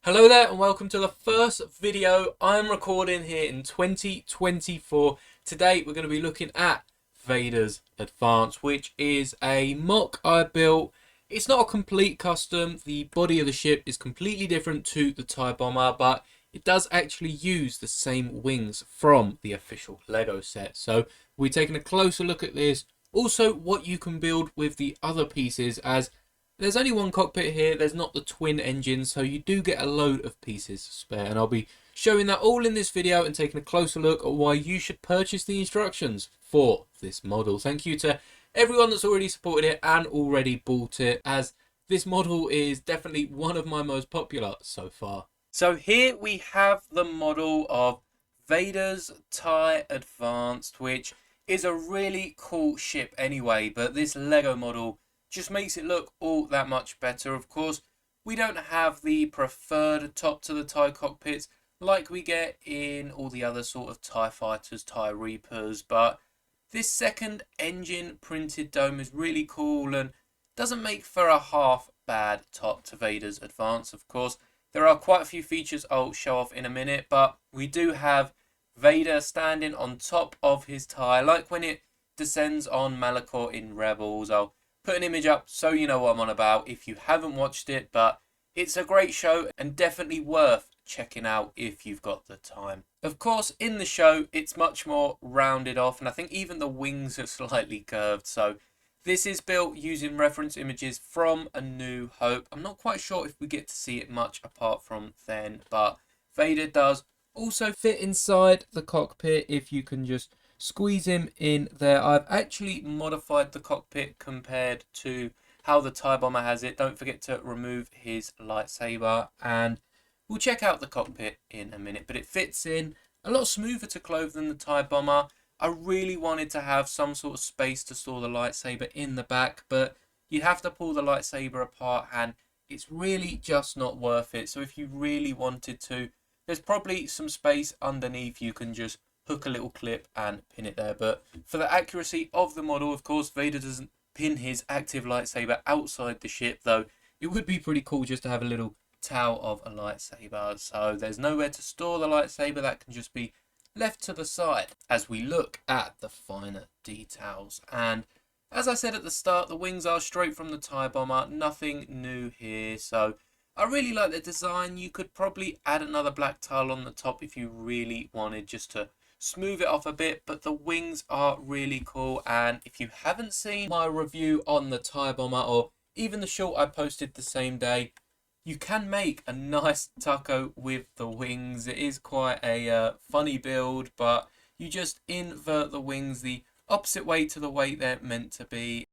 Hello there and welcome to the first video I'm recording here in 2024. Today we're going to be looking at Vader's Advance, which is a mock I built. It's not a complete custom. The body of the ship is completely different to the TIE Bomber, but it does actually use the same wings from the official Lego set. So we're taking a closer look at this. Also, what you can build with the other pieces, as there's only one cockpit here, there's not the twin engines, so you do get a load of pieces spare, and I'll be showing that all in this video and taking a closer look at why you should purchase the instructions for this model. Thank you to everyone that's already supported it and already bought it, as this model is definitely one of my most popular so far. So here we have the model of Vader's TIE Advanced, which is a really cool ship anyway, but this Lego model just makes it look all that much better. Of course, we don't have the preferred top to the TIE cockpits like we get in all the other sort of TIE fighters, TIE Reapers, but this second engine printed dome is really cool and doesn't make for a half bad top to Vader's Advance. Of course, there are quite a few features I'll show off in a minute, but we do have Vader standing on top of his TIE, like when it descends on Malachor in Rebels. I'll put an image up so you know what I'm on about if you haven't watched it, but it's a great show and definitely worth checking out if you've got the time. Of course, in the show, it's much more rounded off, and I think even the wings are slightly curved, so this is built using reference images from A New Hope. I'm not quite sure if we get to see it much apart from then, but Vader does also fit inside the cockpit if you can just squeeze him in there. I've actually modified the cockpit compared to how the TIE Bomber has it. Don't forget to remove his lightsaber, and we'll check out the cockpit in a minute, but it fits in a lot smoother to clothe than the TIE Bomber. I really wanted to have some sort of space to store the lightsaber in the back, but you have to pull the lightsaber apart and it's really just not worth it. So if you really wanted to, there's probably some space underneath you can just hook a little clip and pin it there. But for the accuracy of the model, of course, Vader doesn't pin his active lightsaber outside the ship, though it would be pretty cool just to have a little towel of a lightsaber. So there's nowhere to store the lightsaber, that can just be left to the side as we look at the finer details. And as I said at the start, the wings are straight from the TIE Bomber, nothing new here. So I really like the design. You could probably add another black tile on the top if you really wanted, just to smooth it off a bit, but the wings are really cool. And if you haven't seen my review on the TIE Bomber, or even the short I posted the same day, you can make a nice taco with the wings. It is quite a funny build, but you just invert the wings the opposite way to the way they're meant to be.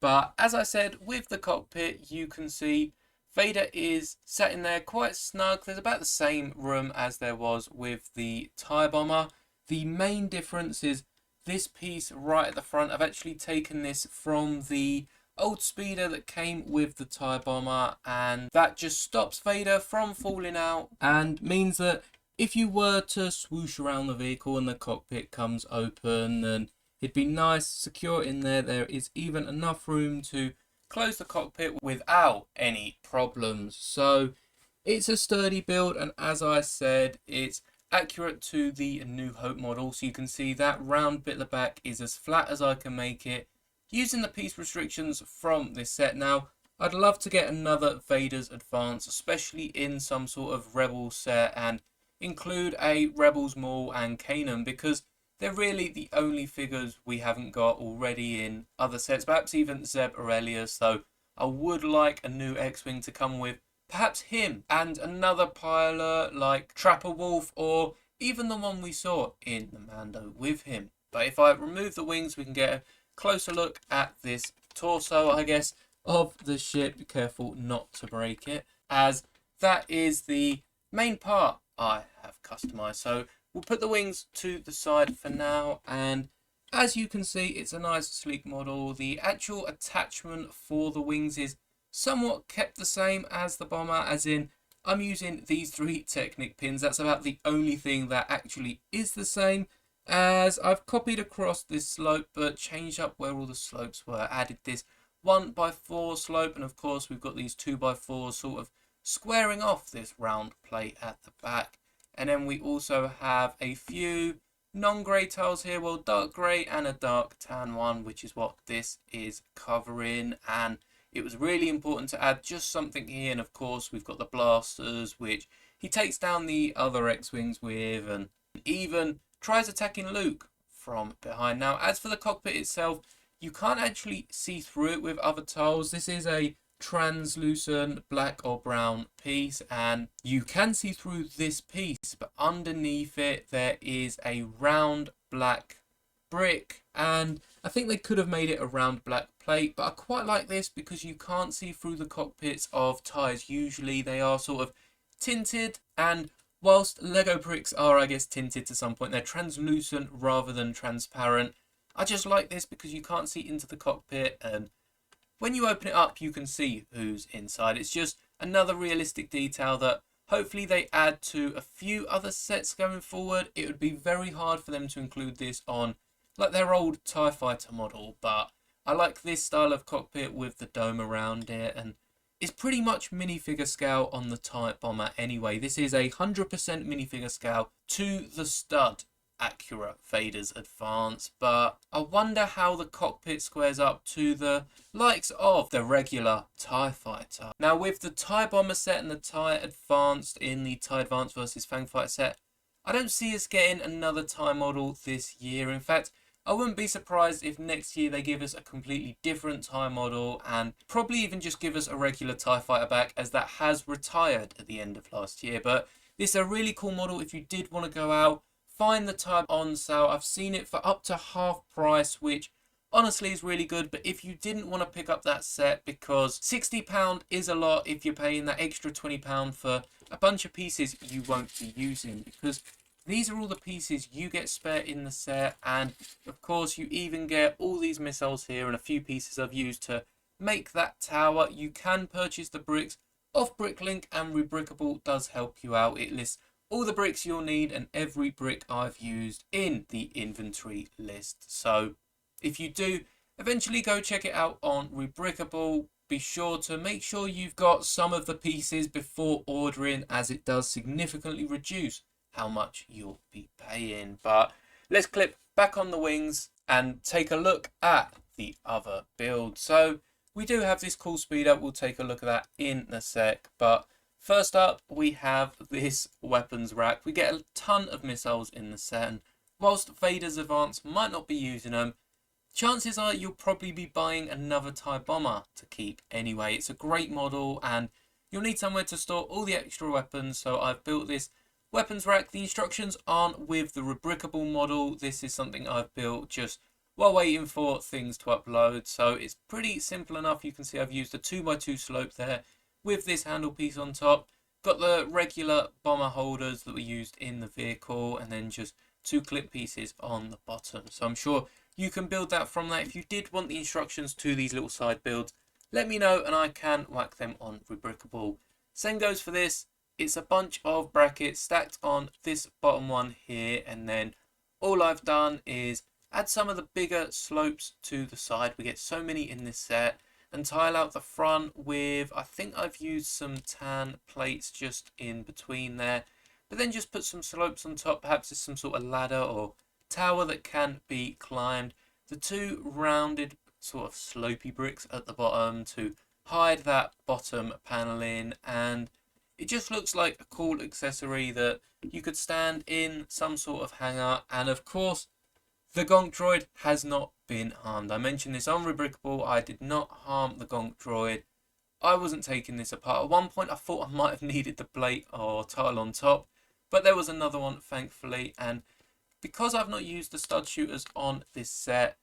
But as I said, with the cockpit, you can see Vader is sat in there quite snug. There's about the same room as there was with the TIE Bomber. The main difference is this piece right at the front. I've actually taken this from the old speeder that came with the TIE Bomber, and that just stops Vader from falling out and means that if you were to swoosh around the vehicle and the cockpit comes open, then it'd be nice, secure in there. There is even enough room to close the cockpit without any problems. So it's a sturdy build, and as I said, it's accurate to the A New Hope model. So you can see that round bit at the back is as flat as I can make it using the piece restrictions from this set. Now, I'd love to get another Vader's Advance, especially in some sort of Rebels set, and include a Rebels Maul and Kanan, because they're really the only figures we haven't got already in other sets. Perhaps even Zeb Aurelius, though I would like a new X-Wing to come with perhaps him and another pilot like Trapper Wolf, or even the one we saw in the Mando with him. But if I remove the wings, we can get a closer look at this torso, I guess, of the ship. Be careful not to break it, as that is the main part I have customized. So we'll put the wings to the side for now, and as you can see, it's a nice sleek model. The actual attachment for the wings is somewhat kept the same as the Bomber, as in I'm using these 3 Technic pins. That's about the only thing that actually is the same, as I've copied across this slope but changed up where all the slopes were. Added this 1x4 slope, and of course we've got these 2x4 sort of squaring off this round plate at the back. And then we also have a few non-grey tiles here, well, dark grey and a dark tan one, which is what this is covering. And it was really important to add just something here. And of course we've got the blasters, which he takes down the other X-Wings with, and even tries attacking Luke from behind. Now, as for the cockpit itself, you can't actually see through it with other tiles. This is a translucent black or brown piece, and you can see through this piece, but underneath it there is a round black brick, and I think they could have made it a round black plate, but I quite like this because you can't see through the cockpits of tyres. Usually they are sort of tinted, and whilst Lego bricks are, I guess, tinted to some point, they're translucent rather than transparent. I just like this because you can't see into the cockpit, and when you open it up you can see who's inside. It's just another realistic detail that hopefully they add to a few other sets going forward. It would be very hard for them to include this on like their old TIE Fighter model, but I like this style of cockpit with the dome around it, and it's pretty much minifigure scale on the TIE Bomber anyway. This is 100% minifigure scale to the stud accurate Vader's Advance, but I wonder how the cockpit squares up to the likes of the regular TIE Fighter. Now, with the TIE Bomber set and the TIE Advanced in the TIE Advanced versus Fang Fighter set, I don't see us getting another TIE model this year. In fact, I wouldn't be surprised if next year they give us a completely different TIE model, and probably even just give us a regular TIE Fighter back, as that has retired at the end of last year. But this is a really cool model if you did want to go out, find the TIE on sale. I've seen it for up to half price, which honestly is really good. But if you didn't want to pick up that set, because £60 is a lot if you're paying that extra £20 for a bunch of pieces you won't be using, because these are all the pieces you get spare in the set, and of course you even get all these missiles here and a few pieces I've used to make that tower. You can purchase the bricks off Bricklink, and Rebrickable does help you out. It lists all the bricks you'll need and every brick I've used in the inventory list. So if you do eventually go check it out on Rebrickable, be sure to make sure you've got some of the pieces before ordering, as it does significantly reduce how much you'll be paying. But let's clip back on the wings and take a look at the other build. So we do have this cool speed up. We'll take a look at that in a sec. But first up, we have this weapons rack. We get a ton of missiles in the set, and whilst Vader's Advance might not be using them, chances are you'll probably be buying another TIE Bomber to keep anyway. It's a great model, and you'll need somewhere to store all the extra weapons, so I've built this weapons rack. The instructions aren't with the Rebrickable model. This is something I've built just while waiting for things to upload, so it's pretty simple enough. You can see I've used a 2x2 slope there with this handle piece on top. Got the regular bomber holders that were used in the vehicle, and then just 2 clip pieces on the bottom. So I'm sure you can build that from that. If you did want the instructions to these little side builds, let me know and I can whack them on Rebrickable. Same goes for this. It's a bunch of brackets stacked on this bottom one here, and then all I've done is add some of the bigger slopes to the side. We get so many in this set, and tile out the front with, I think I've used some tan plates just in between there, but then just put some slopes on top. Perhaps it's some sort of ladder or tower that can be climbed. The 2 rounded sort of slopey bricks at the bottom to hide that bottom paneling, and it just looks like a cool accessory that you could stand in some sort of hangar. And of course, the Gonk Droid has not been harmed. I mentioned this on Rebrickable. I did not harm the Gonk Droid. I wasn't taking this apart. At one point, I thought I might have needed the plate or tile on top, but there was another one, thankfully. And because I've not used the stud shooters on this set,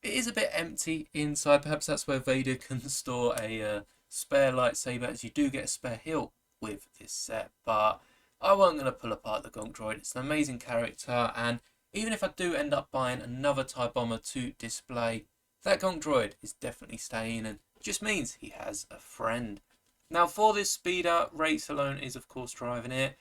it is a bit empty inside. Perhaps that's where Vader can store a spare lightsaber, as you do get a spare hilt with this set. But I wasn't going to pull apart the Gonk Droid. It's an amazing character, and even if I do end up buying another TIE Bomber to display, that Gonk Droid is definitely staying, and just means he has a friend. Now for this speeder, Race alone is of course driving it.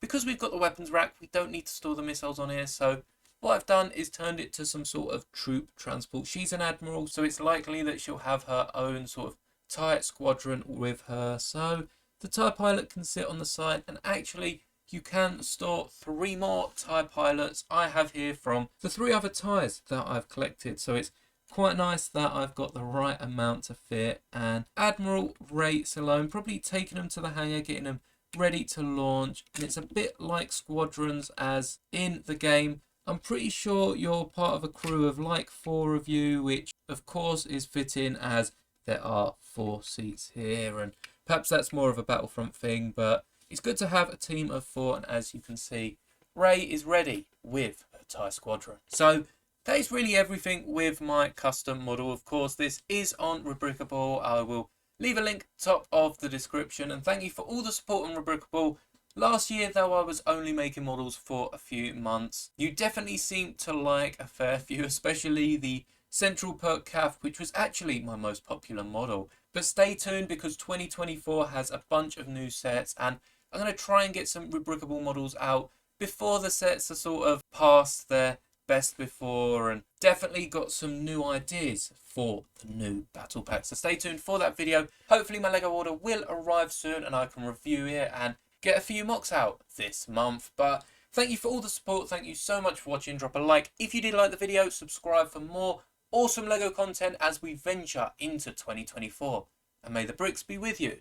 Because we've got the weapons rack, we don't need to store the missiles on here, so what I've done is turned it to some sort of troop transport. She's an admiral, so it's likely that she'll have her own sort of TIE squadron with her. So the TIE Pilot can sit on the side, and actually you can store 3 more TIE Pilots I have here from the 3 other TIEs that I've collected. So it's quite nice that I've got the right amount to fit. And Admiral Ray Salome, probably taking them to the hangar, getting them ready to launch. And it's a bit like Squadrons as in the game. I'm pretty sure you're part of a crew of like 4 of you, which of course is fitting as there are 4 seats here. And perhaps that's more of a Battlefront thing, but it's good to have a team of 4. And as you can see, Ray is ready with a TIE Squadron. So that is really everything with my custom model. Of course, this is on Rubricable. I will leave a link top of the description. And thank you for all the support on Rubricable. Last year, though, I was only making models for a few months. You definitely seem to like a fair few, especially the Central Perk Cav, which was actually my most popular model. But stay tuned because 2024 has a bunch of new sets, and I'm going to try and get some Rubricable models out before the sets are sort of past their best before, and definitely got some new ideas for the new battle pack. So stay tuned for that video. Hopefully my Lego order will arrive soon and I can review it and get a few MOCs out this month. But thank you for all the support. Thank you so much for watching. Drop a like if you did like the video. Subscribe for more awesome Lego content as we venture into 2024. And may the bricks be with you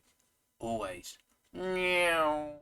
always. Meow.